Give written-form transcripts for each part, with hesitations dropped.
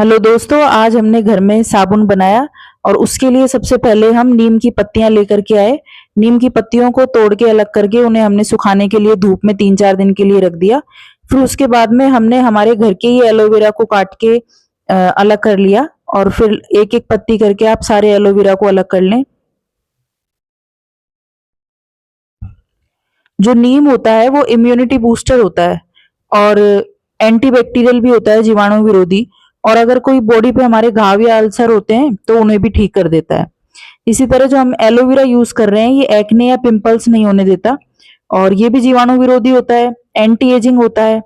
Hello दोस्तों, आज हमने घर में साबुन बनाया और उसके लिए सबसे पहले हम नीम की पत्तियां लेकर के आए। नीम की पत्तियों को तोड़ के अलग करके उन्हें हमने सुखाने के लिए धूप में 3-4 दिन के लिए रख दिया। फिर उसके बाद में हमने हमारे घर के ही एलोवेरा को काट के अलग कर लिया और फिर एक एक पत्ती करके आप सारे एलोवेरा को अलग कर लें। जो नीम होता है वो इम्यूनिटी बूस्टर होता है और एंटीबैक्टीरियल भी होता है, जीवाणु विरोधी। और अगर कोई बॉडी पे हमारे घाव या अल्सर होते हैं तो उन्हें भी ठीक कर देता है। इसी तरह जो हम एलोवेरा यूज कर रहे हैं ये एक्ने या पिंपल्स नहीं होने देता और ये भी जीवाणु विरोधी होता है, एंटी एजिंग होता है।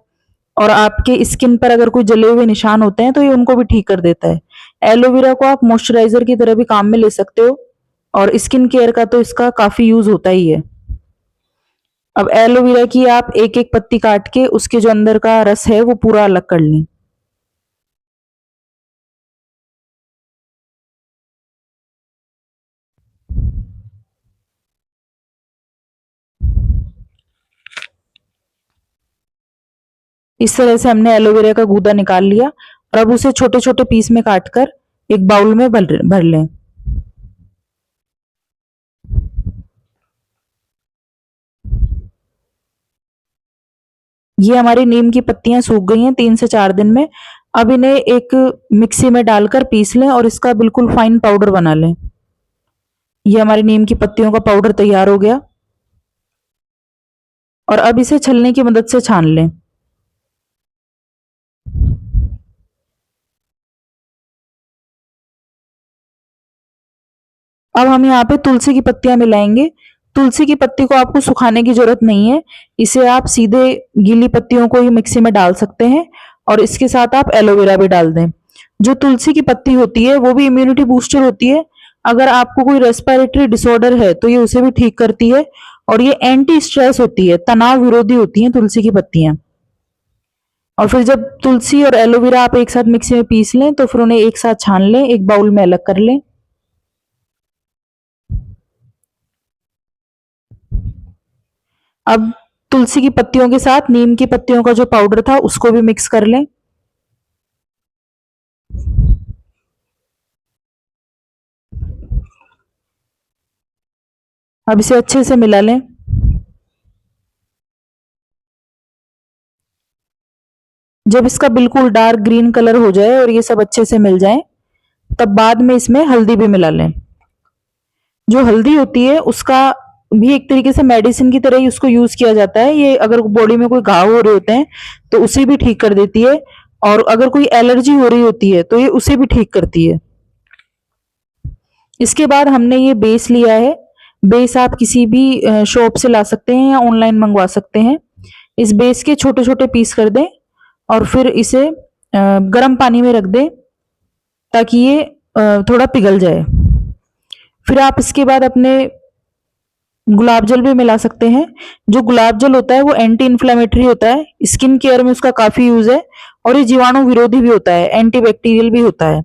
और आपके स्किन पर अगर कोई जले हुए निशान होते हैं तो ये उनको भी ठीक कर देता है। एलोवेरा को आप मॉइस्चराइजर की तरह भी काम में ले सकते हो और स्किन केयर का तो इसका काफी यूज होता ही है। अब एलोवेरा की आप एक एक पत्ती काट के उसके जो अंदर का रस है वो पूरा अलग कर लें। इस तरह से हमने एलोवेरा का गूदा निकाल लिया और अब उसे छोटे छोटे पीस में काट कर एक बाउल में भर भर लें। ये हमारी नीम की पत्तियां सूख गई हैं 3 से 4 दिन में। अब इन्हें एक मिक्सी में डालकर पीस लें और इसका बिल्कुल फाइन पाउडर बना लें। ये हमारी नीम की पत्तियों का पाउडर तैयार हो गया और अब इसे छलनी की मदद से छान लें। अब हम यहाँ पे तुलसी की पत्तियां मिलाएंगे। तुलसी की पत्ती को आपको सुखाने की जरूरत नहीं है, इसे आप सीधे गीली पत्तियों को ही मिक्सी में डाल सकते हैं और इसके साथ आप एलोवेरा भी डाल दें। जो तुलसी की पत्ती होती है वो भी इम्यूनिटी बूस्टर होती है। अगर आपको कोई रेस्पिरेटरी डिसऑर्डर है तो ये उसे भी ठीक करती है और ये एंटी स्ट्रेस होती है, तनाव विरोधी होती है तुलसी की पत्तियां। और फिर जब तुलसी और एलोवेरा आप एक साथ मिक्सी में पीस लें तो फिर उन्हें एक साथ छान लें, एक बाउल में अलग कर लें। अब तुलसी की पत्तियों के साथ नीम की पत्तियों का जो पाउडर था उसको भी मिक्स कर लें। अब इसे अच्छे से मिला लें। जब इसका बिल्कुल डार्क ग्रीन कलर हो जाए और ये सब अच्छे से मिल जाए तब बाद में इसमें हल्दी भी मिला लें। जो हल्दी होती है उसका भी एक तरीके से मेडिसिन की तरह ही उसको यूज किया जाता है। ये अगर बॉडी में कोई घाव हो रहे होते हैं तो उसे भी ठीक कर देती है और अगर कोई एलर्जी हो रही होती है तो ये उसे भी ठीक करती है। इसके बाद हमने ये बेस लिया है। बेस आप किसी भी शॉप से ला सकते हैं या ऑनलाइन मंगवा सकते हैं। इस बेस के छोटे छोटे पीस कर दें और फिर इसे गर्म पानी में रख दें ताकि ये थोड़ा पिघल जाए। फिर आप इसके बाद अपने गुलाब जल भी मिला सकते हैं। जो गुलाब जल होता है वो एंटी इन्फ्लेमेटरी होता है, स्किन केयर में उसका काफी यूज है और ये जीवाणु विरोधी भी होता है, एंटीबैक्टीरियल भी होता है।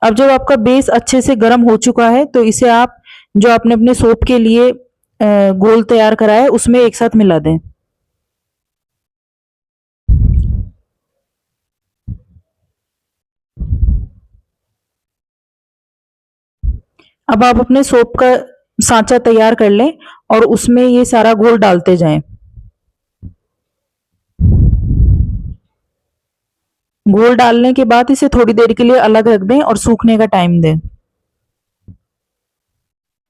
अब जब आपका बेस अच्छे से गर्म हो चुका है तो इसे आप जो आपने अपने सोप के लिए घोल तैयार करा है उसमें एक साथ मिला दें। अब आप अपने सोप का सांचा तैयार कर लें और उसमें ये सारा घोल डालते जाएं। घोल डालने के बाद इसे थोड़ी देर के लिए अलग रख दें और सूखने का टाइम दें।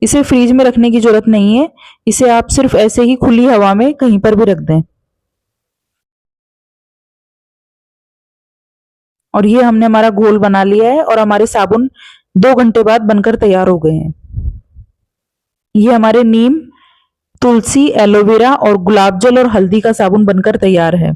इसे फ्रीज में रखने की जरूरत नहीं है, इसे आप सिर्फ ऐसे ही खुली हवा में कहीं पर भी रख दें। और ये हमने हमारा घोल बना लिया है और हमारे साबुन 2 घंटे बाद बनकर तैयार हो गए हैं। ये हमारे नीम, तुलसी, एलोवेरा और गुलाब जल और हल्दी का साबुन बनकर तैयार है।